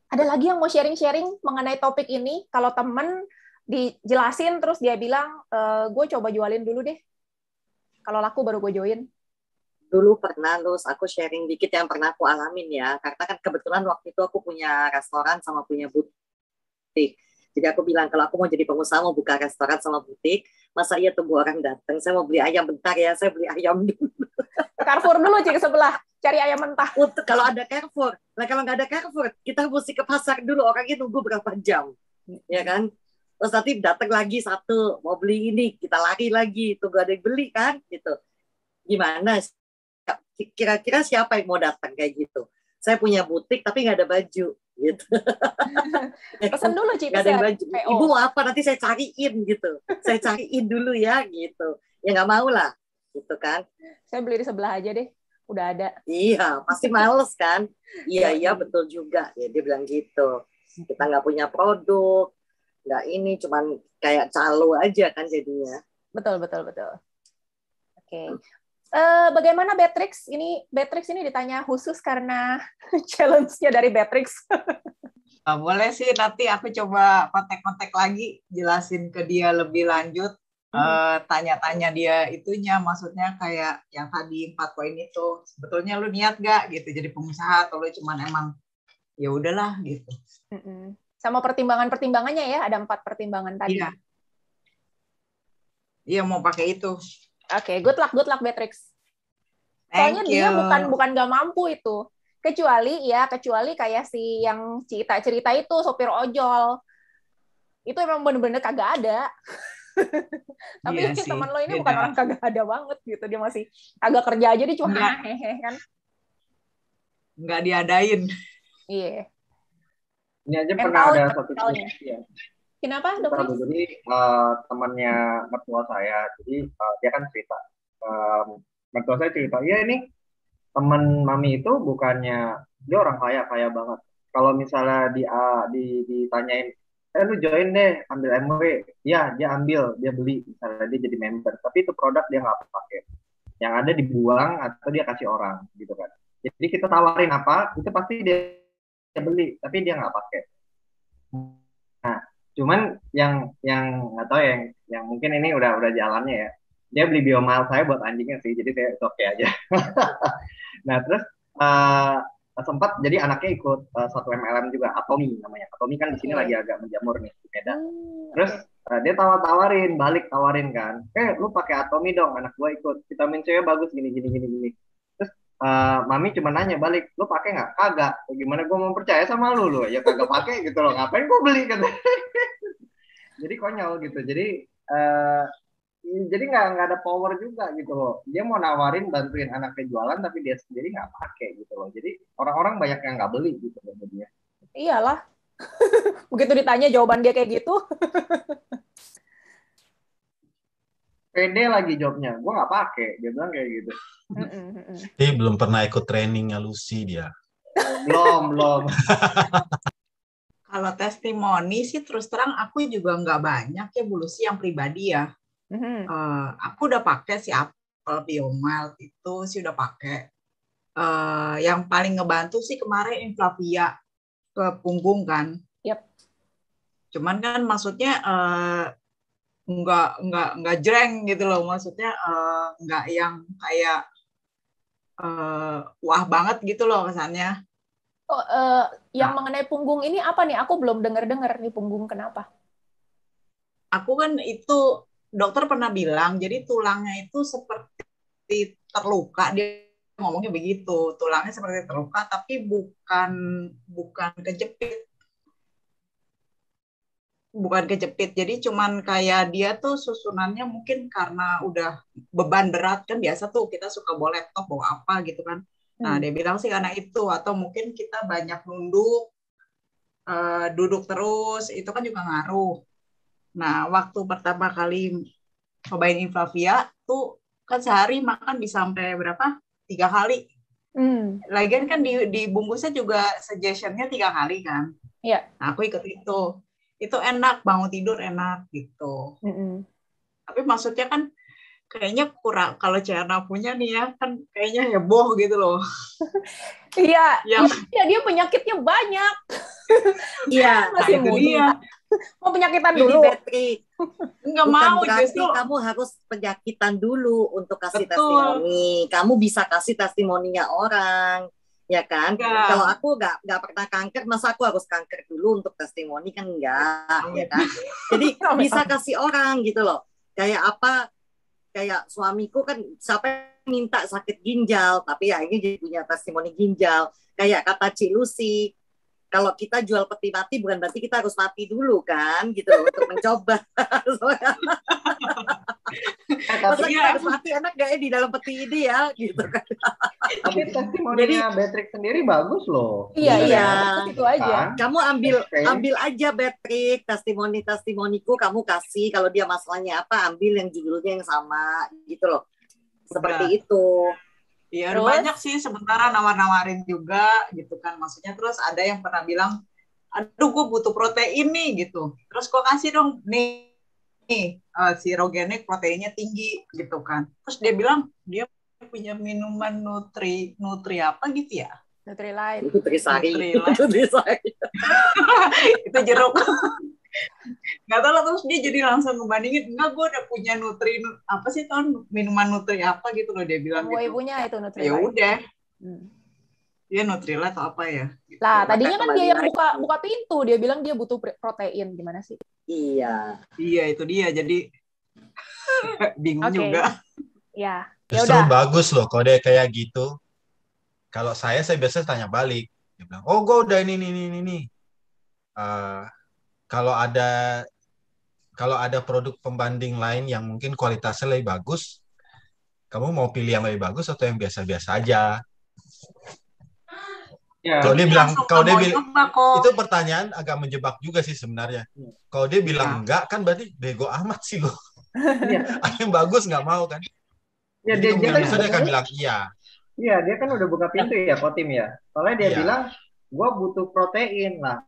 Ada lagi yang mau sharing-sharing mengenai topik ini? Kalau temen dijelasin terus dia bilang, gue coba jualin dulu deh. Kalau laku baru gue join. Dulu pernah, Lus, aku sharing dikit yang pernah aku alamin ya. Karena kan kebetulan waktu itu aku punya restoran sama punya butik. Jadi aku bilang, kalau aku mau jadi pengusaha, mau buka restoran sama butik, masa iya tunggu orang datang? Saya mau beli ayam bentar ya, saya beli ayam dulu. Carrefour dulu, Ci, ke sebelah. Cari ayam mentah. Kalau ada Carrefour. Nah, kalau nggak ada Carrefour, kita mesti ke pasar dulu. Orangnya nunggu berapa jam. Ya kan? Terus nanti datang lagi satu, mau beli ini, kita lari lagi. Tunggu ada yang beli kan? Gitu. Gimana? Kira-kira siapa yang mau datang kayak gitu? Saya punya butik, tapi nggak ada baju. Gitu. Pesan dulu, Ci. Nggak ada yang baju. Ibu mau apa? Nanti saya cariin gitu. Saya cariin dulu ya gitu. Ya nggak mau lah. Gitu kan. Saya beli di sebelah aja deh. Udah ada. Iya, pasti males kan. Iya, betul juga. Ya, dia bilang gitu. Kita nggak punya produk. Nggak ini, cuman kayak calo aja kan jadinya. Betul. Oke. Bagaimana Beatrix? Beatrix ini ditanya khusus karena challenge-nya dari Beatrix. Boleh sih, nanti aku coba kontak-kontak lagi, jelasin ke dia lebih lanjut, tanya-tanya dia itunya, maksudnya kayak yang tadi 4 poin itu, sebetulnya lu niat gak gitu jadi pengusaha atau lu cuman emang ya udahlah gitu. Sama pertimbangan-pertimbangannya ya, ada 4 pertimbangan tadi. Iya, mau pakai itu. Oke, good luck Beatrix. Soalnya dia bukan nggak mampu itu. Kecuali kayak si yang cerita itu sopir ojol. Itu emang bener-bener kagak ada. Tapi teman lo ini bukan orang kagak ada banget gitu. Dia masih agak kerja aja dia cuma hehehe kan. Nggak diadain. Iya. Ini aja pernah ada satu cerita ya. Kenapa, Dok? Jadi temannya mertua saya, jadi dia kan cerita, mertua saya cerita, iya ini teman mami itu bukannya dia orang kaya banget. Kalau misalnya ditanyain, lu join deh, ambil MW, ya dia ambil, dia beli, misalnya dia jadi member, tapi itu produk dia nggak pakai, yang ada dibuang atau dia kasih orang, gitu kan. Jadi kita tawarin apa, itu pasti dia beli, tapi dia nggak pakai. Nah, cuman yang nggak tahu yang mungkin ini udah jalannya ya, dia beli biomal saya buat anjingnya sih, jadi saya oke aja. Nah terus sempat jadi anaknya ikut satu MLM juga, Atomi namanya. Atomi kan di sini lagi agak menjamur nih di Medan. Terus dia tawarin kan, lu pakai Atomi dong, anak gua ikut, vitamin C bagus gini. Terus mami cuma nanya balik, lu pakai nggak? Kagak. Gimana gue mau percaya sama lu ya kagak pakai gitu loh, ngapain gue beli kan? Jadi konyol gitu. Jadi nggak ada power juga gitu loh. Dia mau nawarin bantuin anaknya jualan tapi dia sendiri nggak pakai gitu loh. Jadi orang-orang banyak yang nggak beli gitu loh dia. Iyalah. Begitu ditanya jawaban dia kayak gitu. Pede lagi jawabnya, gue nggak pakai, dia bilang kayak gitu. Dia belum pernah ikut trainingnya Lucy dia. Belum. Kalau testimoni sih terus terang aku juga nggak banyak ya Bu Lucy yang pribadi ya. Aku udah pakai si Apple Biomal itu sih udah pakai. Yang paling ngebantu sih kemarin Inflavia ke punggung kan. Yep. Cuman kan maksudnya nggak jreng gitu loh, maksudnya nggak yang kayak wah banget gitu loh kesannya. Yang mengenai punggung ini apa nih? Aku belum dengar nih punggung kenapa? Aku kan itu dokter pernah bilang, jadi tulangnya itu seperti terluka, dia ngomongnya begitu, tulangnya seperti terluka tapi bukan kejepit, jadi cuman kayak dia tuh susunannya mungkin karena udah beban berat, kan biasa tuh kita suka bawa laptop, bawa apa gitu kan. Nah dia bilang sih karena itu, atau mungkin kita banyak nunduk, duduk terus, itu kan juga ngaruh. Nah waktu pertama kali cobain Inflavia tuh kan sehari makan bisa sampai berapa? 3 kali. Lagian kan di bungkusnya juga suggestion-nya 3 kali kan. Iya. Nah, aku ikut itu. itu enak, bangun tidur enak gitu. Tapi maksudnya kan kayaknya kurang, kalau Ciana punya nih ya, kan kayaknya heboh gitu loh. Iya, dia penyakitnya banyak. Iya, masih muda. Mau penyakitan dulu. Patrick. Enggak mau, justru kamu harus penyakitan dulu untuk kasih testimoni. Kamu bisa kasih testimoninya orang, ya kan? Kalau aku nggak pernah kanker, masa aku harus kanker dulu untuk testimoni, kan enggak, ya kan? Jadi bisa kasih orang gitu loh. Kayak apa? Kayak suamiku kan sampai minta sakit ginjal, tapi ya ini jadi punya testimoni ginjal. Kayak kata Ci Lucy, kalau kita jual peti mati bukan berarti kita harus mati dulu kan, gitu loh, untuk mencoba. Masa kita harus mati, enak gak ya di dalam peti ini ya, gitu kan. Tapi testimoninya Patrick sendiri bagus loh. Iya. Itu aja. Kamu ambil aja Patrick, testimoniku kamu kasih, kalau dia masalahnya apa, ambil yang judulnya yang sama, gitu loh. Seperti itu. Iya, banyak sih sementara nawar-nawarin juga gitu kan. Maksudnya terus ada yang pernah bilang, aduh gue butuh protein nih gitu. Terus gue kasih dong nih si Rogenik proteinnya tinggi gitu kan. Terus dia bilang dia punya minuman nutri apa gitu ya? Nutrilite. Nutrisari. Itu jeruk. Nggak tahu lah, terus dia jadi langsung ngebandingin, enggak, gue udah punya apa sih minuman nutri apa gitu loh, dia bilang gitu. Ibunya itu Nutrilite. Ya udah. Dia Nutrilite atau apa ya? Gitu. Lah, tadinya kan dia yang buka pintu, dia bilang dia butuh protein, gimana sih? Iya. Iya, itu dia, jadi bingung juga. Ya. Justru bagus loh kalau dia kayak gitu. Kalau saya biasanya tanya balik. Dia bilang, oh gue udah ini. Kalau ada produk pembanding lain yang mungkin kualitasnya lebih bagus, kamu mau pilih yang lebih bagus atau yang biasa-biasa aja? Ya. Kalau dia bilang, itu pertanyaan agak menjebak juga sih sebenarnya. Kalau dia bilang enggak, kan berarti bego amat sih lo. Ada yang bagus nggak mau kan? Ya, jadi kemungkinan dia akan bilang iya. Iya, dia kan udah buka pintu ya, Kotim ya. Soalnya dia bilang, gue butuh protein lah.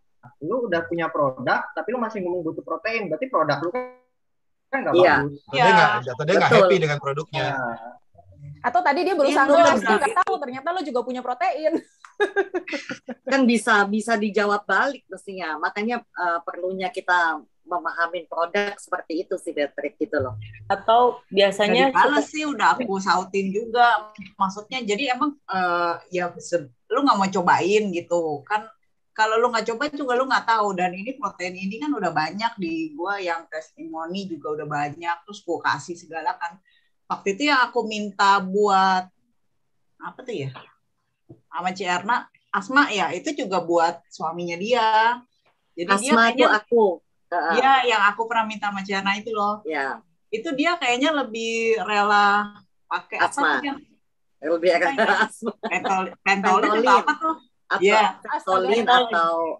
Lu udah punya produk, tapi lu masih ngomong butuh protein, berarti produk lu kan nggak bagus. Atau dia nggak happy dengan produknya. Atau tadi dia berusaha ngeles, dia nggak tahu ternyata lu juga punya protein. Kan bisa dijawab balik mestinya. Makanya perlunya kita memahami produk seperti itu sih, Patrick, gitu loh. Atau biasanya sih udah aku sautin juga. Maksudnya jadi emang ya lu nggak mau cobain gitu kan. Kalau lu nggak coba juga lu nggak tahu. Dan ini protein ini kan udah banyak di gua, yang testimoni juga udah banyak. Terus gua kasih segala kan. Waktu itu yang aku minta buat apa tuh ya? Sama Ciarna, Asma ya, itu juga buat suaminya dia. Jadi Asma dia itu aku. Iya, yang aku pernah minta sama Ciarna itu loh. Ya. Itu dia kayaknya lebih rela pakai Asma. Apa sih? Lebih rela Asma. Pentolin atau apa tuh? Iya, Ventolin atau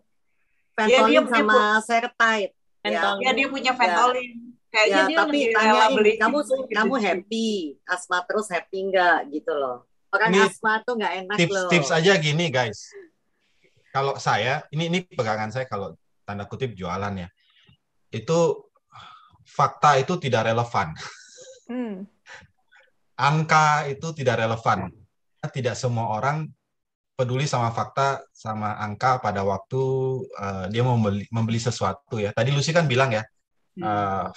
Ventolin sama Sertide. Ya, dia punya Ventolin. Kayaknya dia tapi rela beli. Kamu happy? Asma terus happy nggak gitu loh? Orang asma tuh nggak enak loh. Tips aja gini guys. Kalau saya, ini pegangan saya kalau tanda kutip jualan ya. Itu fakta itu tidak relevan. Angka itu tidak relevan. Tidak semua orang peduli sama fakta sama angka pada waktu dia membeli sesuatu ya. Tadi Lucy kan bilang ya,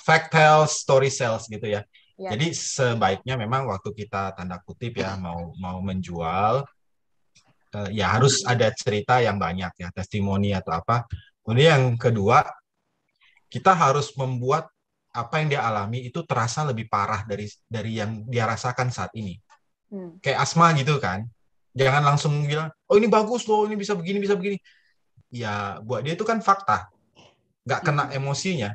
fact tells, story sells gitu ya. Jadi sebaiknya memang waktu kita tanda kutip ya mau menjual ya harus ada cerita yang banyak ya, testimoni atau apa. Kemudian yang kedua, kita harus membuat apa yang dia alami itu terasa lebih parah dari yang dia rasakan saat ini. Kayak asma gitu kan. Jangan langsung bilang, oh ini bagus loh, ini bisa begini, bisa begini. Ya, buat dia itu kan fakta. Nggak kena emosinya.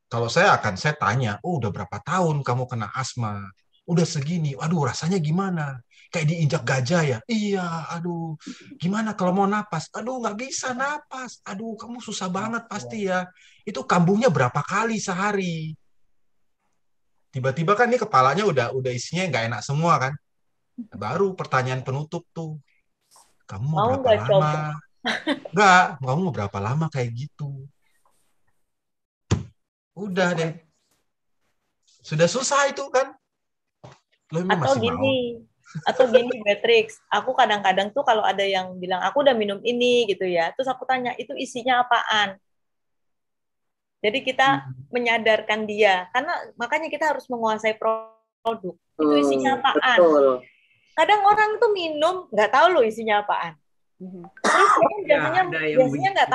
Kalau saya tanya, oh udah berapa tahun kamu kena asma? Udah segini, aduh rasanya gimana? Kayak diinjak gajah ya? Iya, aduh. Gimana kalau mau napas? Aduh nggak bisa napas. Aduh kamu susah banget pasti ya. Itu kambuhnya berapa kali sehari? Tiba-tiba kan ini kepalanya udah isinya nggak enak semua kan? Baru pertanyaan penutup tuh, kamu mau berapa lama? Enggak, kamu mau berapa lama kayak gitu? Udah deh. Sudah susah itu kan. Lo emang Atau masih mau? gini Beatrix, aku kadang-kadang tuh kalau ada yang bilang aku udah minum ini gitu ya, terus aku tanya itu isinya apaan. Jadi kita menyadarkan dia, karena makanya kita harus menguasai produk. Itu isinya apaan. Betul. Kadang orang tuh minum nggak tahu loh isinya apaan. Terus biasanya nggak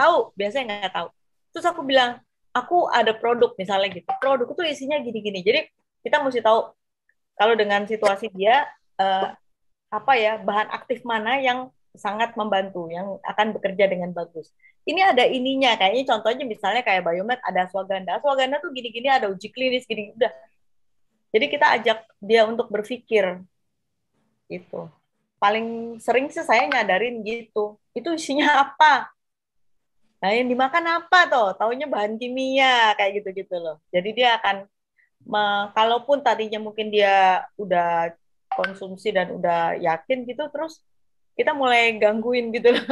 tahu, Terus aku bilang, aku ada produk misalnya gitu. Produk itu isinya gini-gini. Jadi kita mesti tahu kalau dengan situasi dia bahan aktif mana yang sangat membantu, yang akan bekerja dengan bagus. Ini ada ininya, kayaknya contohnya misalnya kayak Biomed ada ashwagandha. Ashwagandha tuh gini-gini, ada uji klinis gini udah. Jadi kita ajak dia untuk berpikir gitu. Paling sering sih saya nyadarin gitu. Itu isinya apa? Nah, yang dimakan apa toh? Taunya bahan kimia kayak gitu-gitu loh. Jadi dia akan kalaupun tadinya mungkin dia udah konsumsi dan udah yakin gitu, terus kita mulai gangguin gitu loh.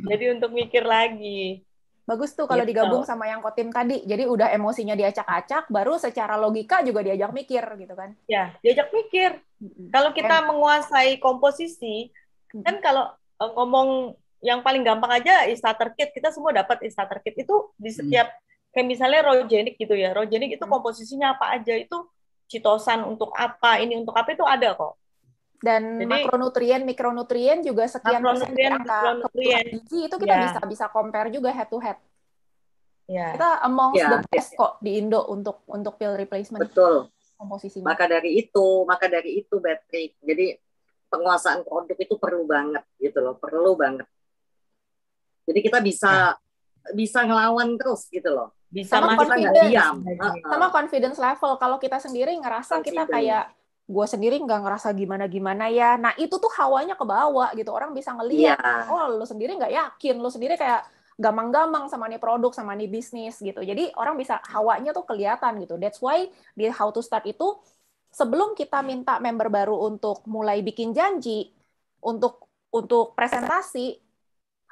Jadi untuk mikir lagi. Bagus tuh kalau gitu. digabung sama yang Kotim tadi. Jadi udah emosinya diacak-acak, baru secara logika juga diajak mikir gitu kan. Ya, diajak mikir. Kalau kita menguasai komposisi, kan kalau ngomong yang paling gampang aja starter kit, kita semua dapat starter kit itu di setiap kayak misalnya Rogenic gitu ya. Rogenic itu komposisinya apa aja, itu citosan untuk apa, ini untuk apa itu ada kok. Dan jadi, makronutrien, mikronutrien juga sekian persen dari angka kebutuhan gizi itu kita bisa compare juga head to head. Ya. Kita amongst the best kok di Indo untuk pill replacement. Betul. Komposisinya. Maka dari itu Patrick. Jadi penguasaan produk itu perlu banget gitu loh, perlu banget. Jadi kita bisa ngelawan terus gitu loh. Sama confidence level. Kalau kita sendiri ngerasa kita kayak gue sendiri nggak ngerasa gimana ya. Nah itu tuh hawanya ke bawah gitu. Orang bisa ngelihat, oh lu sendiri nggak yakin, lu sendiri kayak gampang-gampang sama nih produk, sama nih bisnis gitu. Jadi orang bisa hawanya tuh kelihatan gitu. That's why di How to Start itu sebelum kita minta member baru untuk mulai bikin janji untuk presentasi,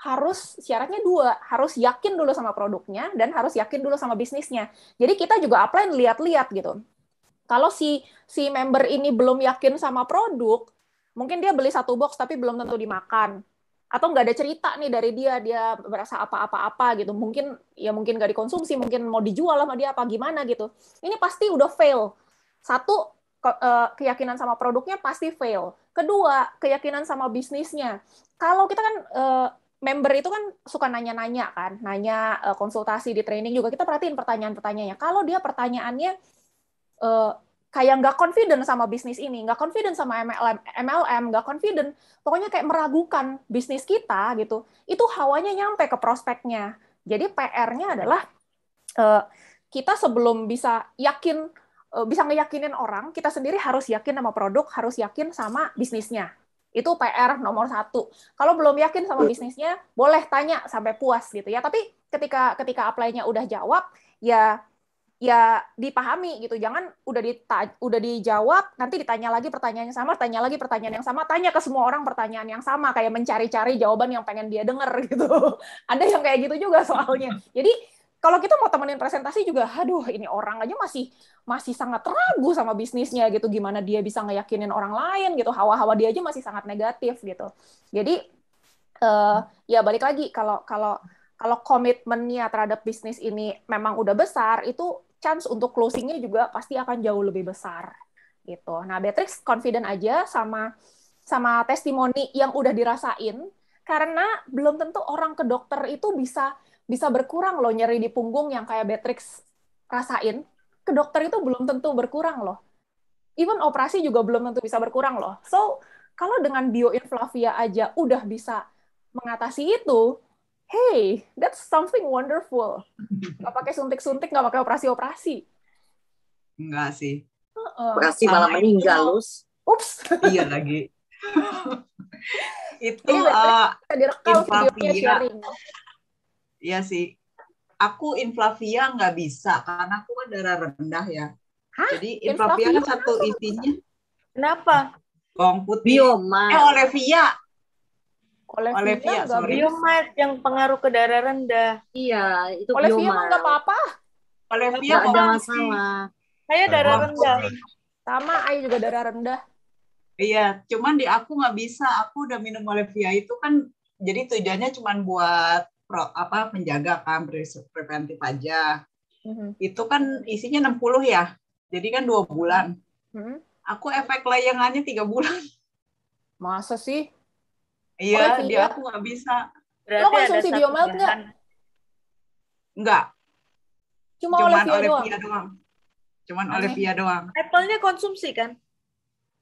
harus syaratnya 2, harus yakin dulu sama produknya dan harus yakin dulu sama bisnisnya. Jadi kita juga apply lihat-lihat gitu. Kalau si member ini belum yakin sama produk, mungkin dia beli 1 box tapi belum tentu dimakan. Atau nggak ada cerita nih dari dia berasa apa-apa gitu. Mungkin nggak dikonsumsi, mungkin mau dijual sama dia apa gimana gitu. Ini pasti udah fail. 1, keyakinan sama produknya pasti fail. 2, keyakinan sama bisnisnya. Kalau kita kan member itu kan suka nanya-nanya kan, konsultasi di training juga kita perhatiin pertanyaan-pertanyaannya. Kalau dia pertanyaannya kayak nggak confident sama bisnis ini, nggak confident sama MLM, nggak confident, pokoknya kayak meragukan bisnis kita gitu, itu hawanya nyampe ke prospeknya. Jadi PR-nya adalah kita sebelum bisa ngeyakinin orang, kita sendiri harus yakin sama produk, harus yakin sama bisnisnya. Itu PR nomor 1. Kalau belum yakin sama bisnisnya, boleh tanya sampai puas gitu ya. Tapi ketika apply-nya udah jawab, ya dipahami gitu. Jangan udah dijawab, nanti ditanya lagi pertanyaan yang sama, tanya ke semua orang pertanyaan yang sama, kayak mencari-cari jawaban yang pengen dia denger gitu. Ada yang kayak gitu juga soalnya. Jadi kalau kita mau temenin presentasi juga, aduh ini orang aja masih sangat ragu sama bisnisnya gitu, gimana dia bisa ngeyakinin orang lain gitu, hawa-hawa dia aja masih sangat negatif gitu. Jadi ya balik lagi, kalau komitmennya terhadap bisnis ini memang udah besar, itu chance untuk closingnya juga pasti akan jauh lebih besar gitu. Nah, Beatrix confident aja sama testimoni yang udah dirasain, karena belum tentu orang ke dokter itu bisa berkurang loh nyeri di punggung yang kayak Beatrix rasain. Ke dokter itu belum tentu berkurang loh. Even operasi juga belum tentu bisa berkurang loh. So, kalau dengan bioinflavia aja udah bisa mengatasi itu, hey, that's something wonderful. Nggak pakai suntik-suntik, nggak pakai operasi-operasi. Enggak sih. Operasi malah meninggal, Lus. Ups. Iya lagi. Itu direkam videonya sharing. Iya sih. Aku inflavia nggak bisa karena aku kan darah rendah ya. Hah? Jadi inflavia kan satu isinya. Kenapa? Bawang putih. Biomat. Olivia. Biomat yang pengaruh ke darah rendah. Iya, itu Olivia biomat. nggak apa-apa. Olivia nggak ada mau masalah. Saya darah rendah. Sama, Ai juga darah rendah. Iya, cuman di aku nggak bisa. Aku udah minum Olivia itu kan, jadi tujuannya cuman buat menjaga kan, preventif aja. Itu kan isinya 60 ya, jadi kan 2 bulan. Aku efek layangannya 3 bulan. Masa sih? Iya, Olivia? di aku nggak bisa. Berarti Lo konsumsi ada Biomalt satu nggak? bahan. Enggak, Cuma cuman Olivia doang. Cuman Aneh. Olivia doang. Apple-nya konsumsi kan?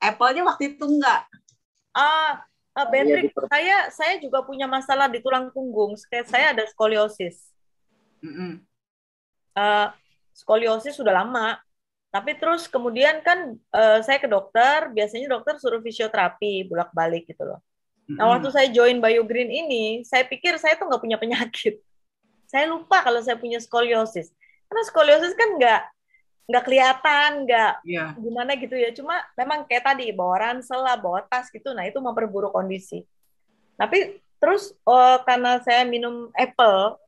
Apple-nya waktu itu enggak. Patrick, saya juga punya masalah di tulang punggung. Saya ada skoliosis. Skoliosis sudah lama. Tapi terus kemudian kan saya ke dokter, biasanya dokter suruh fisioterapi, bolak-balik gitu loh. Nah, waktu saya join BioGreen ini, saya pikir saya tuh nggak punya penyakit. Saya lupa kalau saya punya skoliosis. Karena skoliosis kan nggak kelihatan, gimana gitu ya. Cuma memang kayak tadi, bawa ransel lah, bawa tas gitu. Nah, itu memperburuk kondisi. Tapi terus karena saya minum apple,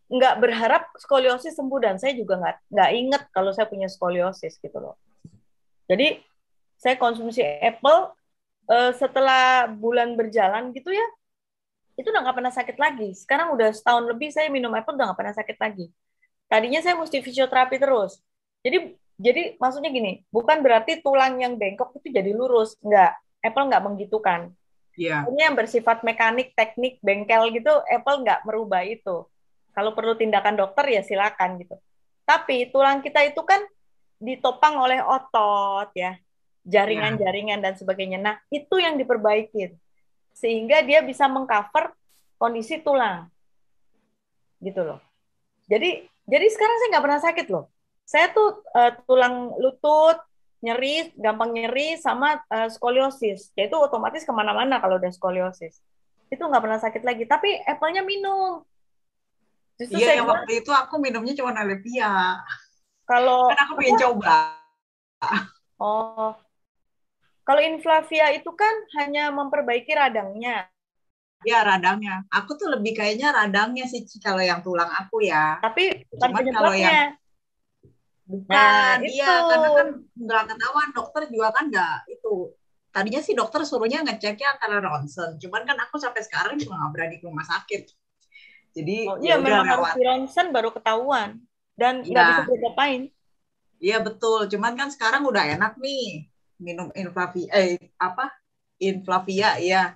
nggak berharap skoliosis sembuh, dan saya juga nggak inget kalau saya punya skoliosis gitu loh. Jadi saya konsumsi apple, setelah bulan berjalan gitu ya, itu udah nggak pernah sakit lagi. Sekarang udah setahun lebih saya minum apple, udah nggak pernah sakit lagi. Tadinya saya mesti fisioterapi terus. Jadi maksudnya gini, bukan berarti tulang yang bengkok itu jadi lurus, nggak. Apple nggak menggitukan. Iya. Ini yang bersifat mekanik, teknik, bengkel gitu, Apple nggak merubah itu. Kalau perlu tindakan dokter ya silakan gitu. Tapi tulang kita itu kan ditopang oleh otot ya, jaringan-jaringan dan sebagainya. Nah, itu yang diperbaikin sehingga dia bisa mengcover kondisi tulang. Gitu loh. Jadi sekarang saya nggak pernah sakit loh. Saya tuh tulang lutut nyeri, gampang nyeri, sama skoliosis. Yaitu otomatis kemana-mana kalau udah skoliosis. Itu nggak pernah sakit lagi. Tapi Apple-nya minum. Justru iya, yang waktu itu aku minumnya cuma Olivia. Kalau kan aku pengen coba. Kalau Inflavia itu kan hanya memperbaiki radangnya. Ya, radangnya. Aku tuh lebih kayaknya radangnya sih kalau yang tulang aku ya. Tapi bukan kalau yang Nah, iya, karena kan nggak ketahuan, dokter juga kan nggak itu. Tadinya sih dokter suruhnya ngeceknya karena ronsen. Cuman kan aku sampai sekarang juga nggak berani ke rumah sakit. Jadi iya, memang harus di ronsen baru ketahuan dan nggak bisa diapain. Iya betul. Cuman kan sekarang udah enak nih minum Inflavia ya.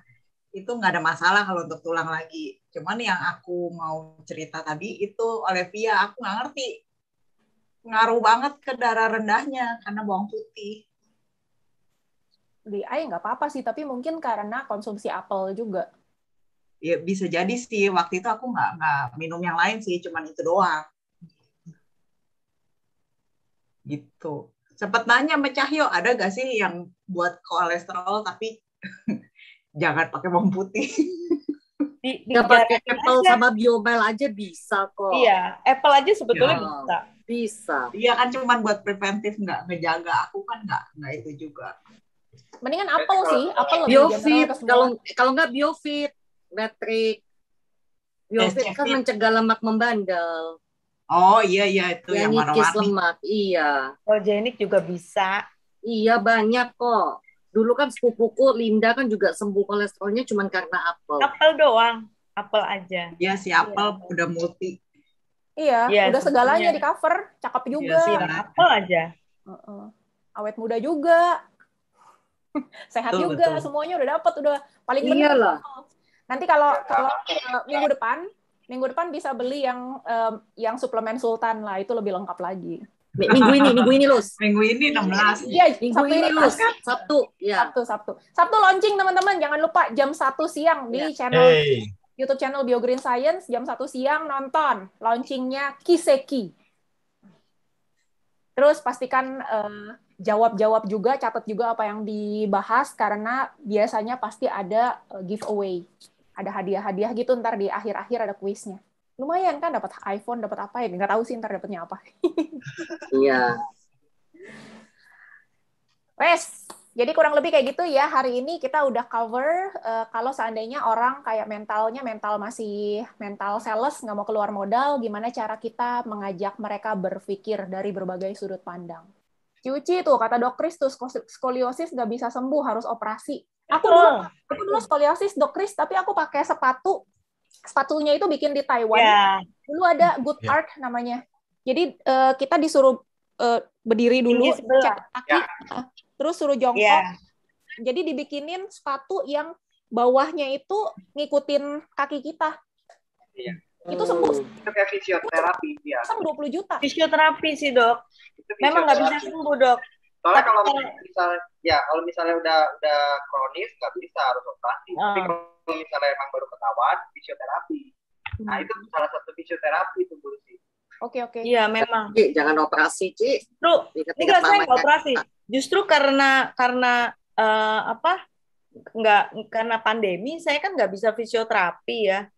Itu nggak ada masalah kalau untuk tulang lagi. Cuman yang aku mau cerita tadi itu Olivia, aku nggak ngerti. Ngaruh banget ke darah rendahnya karena bawang putih. Di Ai nggak apa-apa sih, tapi mungkin karena konsumsi apel juga. Ya bisa jadi sih. Waktu itu aku nggak minum yang lain sih, cuman itu doang. Gitu. Sempat nanya sama Cahyo, ada nggak sih yang buat kolesterol tapi jangan pakai bawang putih? Nggak pakai apple aja. Sama Biomalt aja bisa kok. Iya, apple aja sebetulnya bisa. Iya kan cuma buat preventif, nggak ngejaga. Aku kan nggak itu juga. Mendingan apel sih, apel lebih Biofit. Kalau nggak Biofit, Patrick. Biofit kan mencegah lemak membandel. Oh iya itu yang ngikis lemak. Iya. Progenik juga bisa. Iya banyak kok. Dulu kan sepupuku Linda kan juga sembuh kolesterolnya cuma karena apel. Apel doang, apel aja. Iya si apel udah multi. Iya, udah segalanya di cover, cakep juga. Iya, apel aja. Awet muda juga, sehat juga, semuanya udah dapet, udah paling benar. Iyalah. Nanti kalau minggu depan bisa beli yang suplemen Sultan lah, itu lebih lengkap lagi. Minggu ini Lus. Minggu ini 16. Iya, minggu ini Lus. Sabtu. Ya. Sabtu launching teman-teman, jangan lupa jam 1 siang di channel YouTube channel BioGreen Science, jam 1 siang nonton launchingnya Kiseki. Terus pastikan jawab juga, catat juga apa yang dibahas, karena biasanya pasti ada giveaway. Ada hadiah-hadiah gitu, ntar di akhir-akhir ada kuisnya. Lumayan kan, dapat iPhone, dapat apa ya? Nggak tahu sih ntar dapatnya apa. Iya. Wes, Jadi kurang lebih kayak gitu ya. Hari ini kita udah cover kalau seandainya orang kayak mental masih mental sales, nggak mau keluar modal, gimana cara kita mengajak mereka berpikir dari berbagai sudut pandang. Ciuci tuh, kata Dok Kris tuh, skoliosis nggak bisa sembuh, harus operasi. Aku dulu skoliosis, Dok Kris, tapi aku pakai sepatunya itu bikin di Taiwan. Yeah. Dulu ada Good Art namanya. Jadi kita disuruh berdiri dulu, cek kaki, terus suruh jongkok. Yeah. Jadi dibikinin sepatu yang bawahnya itu ngikutin kaki kita. Iya. Itu sembuh. Itu kayak fisioterapi dia. 20 juta. Fisioterapi sih, Dok. Memang nggak bisa sembuh, Dok. Soalnya kalau misalnya udah kronis nggak bisa, harus operasi. Tapi kalau misalnya emang baru ketahuan, fisioterapi. Nah, itu salah satu fisioterapi itu dulu sih. Oke. Iya, memang. Ci, jangan operasi, Ci. Enggak, saya nggak operasi. Justru karena karena pandemi, saya kan nggak bisa fisioterapi ya.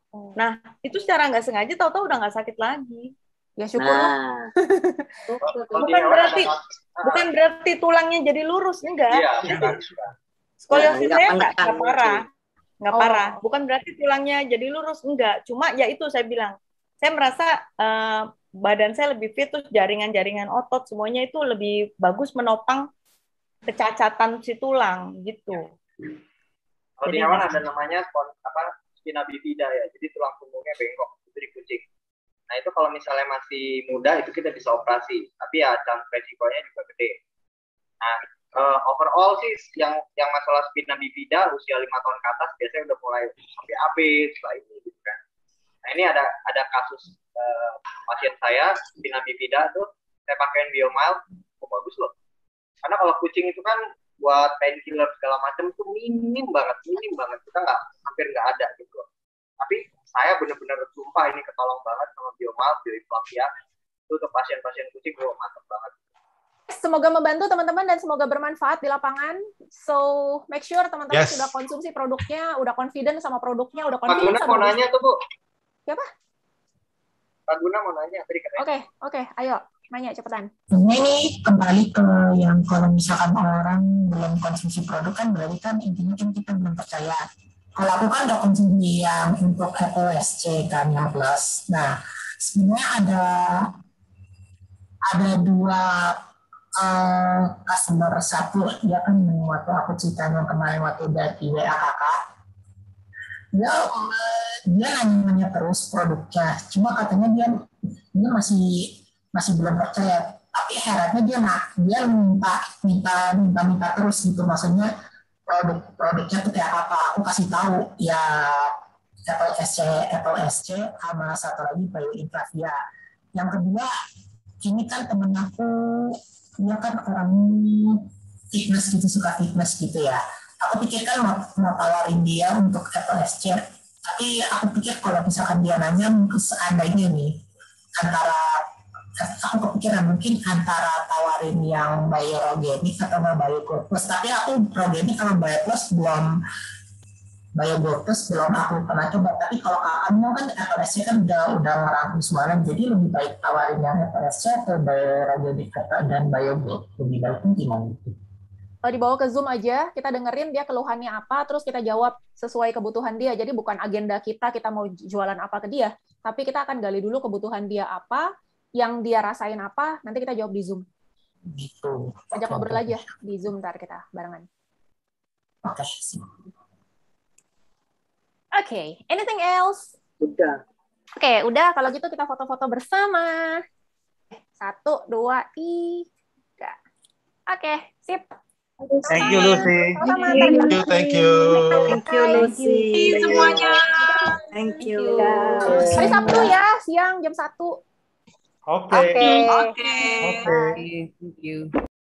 Nah, itu secara nggak sengaja tahu-tahu udah nggak sakit lagi. Ya syukurlah. Bukan berarti tulangnya jadi lurus, enggak. Iya, skoliosis saya nggak parah. Bukan berarti tulangnya jadi lurus, enggak. Cuma ya itu saya bilang, saya merasa badan saya lebih fit, terus jaringan-jaringan otot semuanya itu lebih bagus menopang kecacatan si tulang gitu. Kalau di hewan ada namanya spina bifida ya, jadi tulang punggungnya bengkok itu di kucing. Nah itu kalau misalnya masih muda itu kita bisa operasi, tapi ya chance resikonya juga gede. Nah overall sih yang masalah spina bifida usia 5 tahun ke atas biasanya udah mulai sampai AB setelah ini gitu kan. Nah ini ada kasus pasien saya spina bifida tuh saya pakaiin Biomile, bagus loh. Karena kalau kucing itu kan buat painkiller segala macam itu minim banget, kita hampir nggak ada gitu loh. Tapi saya benar-benar sumpah ini ketolong banget sama Biomile dari Flavia itu untuk pasien-pasien kucing, mantap banget. Semoga membantu teman-teman dan semoga bermanfaat di lapangan. So make sure teman-teman sudah konsumsi produknya, udah confident sama produknya, udah confident Pak Guna sama mau nanya tuh Bu. Siapa? Pak Guna mau nanya tadi katanya. Oke, ayo. Nanya cepetan. Ini kembali ke yang kalau misalkan orang belum konsumsi produk kan berarti kan intinya kan kita belum percaya. Kalau aku kan udah konsumsi yang untuk HPSC kan yang plus. Nah sebenarnya ada dua customer. Satu dia kan waktu aku ceritanya kemarin waktu dari WA kakak. Dia nanya terus produknya. Cuma katanya dia masih belum percaya, tapi herannya dia minta terus gitu, maksudnya produknya tuh kayak apa, aku kasih tahu ya Apple SC sama satu lagi Bioinflavia. Yang kedua ini kan temen aku dia kan orang fitness gitu, suka fitness gitu ya, aku pikir kan mau tawarin dia untuk Apple SC, tapi aku pikir kalau misalkan dia nanya mungkin seandainya nih aku kepikiran mungkin antara tawarin yang Bioorganic atau Bio Plus, tapi aku Organic sama Bio Plus belum aku pernah coba. Tapi kalau kamu kan FLSC kan udah ngerangkum semuanya, jadi lebih baik tawarin yang FLSC atau Bioorganic dan Bio lebih baik gimana gitu? Dibawa ke Zoom aja, kita dengerin dia keluhannya apa, terus kita jawab sesuai kebutuhan dia. Jadi bukan agenda kita mau jualan apa ke dia, tapi kita akan gali dulu kebutuhan dia apa, yang dia rasain apa, nanti kita jawab di Zoom. Gitu. Ajak ngobrol aja di Zoom, ntar kita barengan. Oke, anything else? Udah. Oke, udah. Kalau gitu kita foto-foto bersama. 1, 2, 3. Oke, sip. Thank you, Lucy. Thank you. Thank you, Lucy. Semuanya. Thank you. Hari Sabtu ya, siang jam 1. Oke. Oke. Thank you.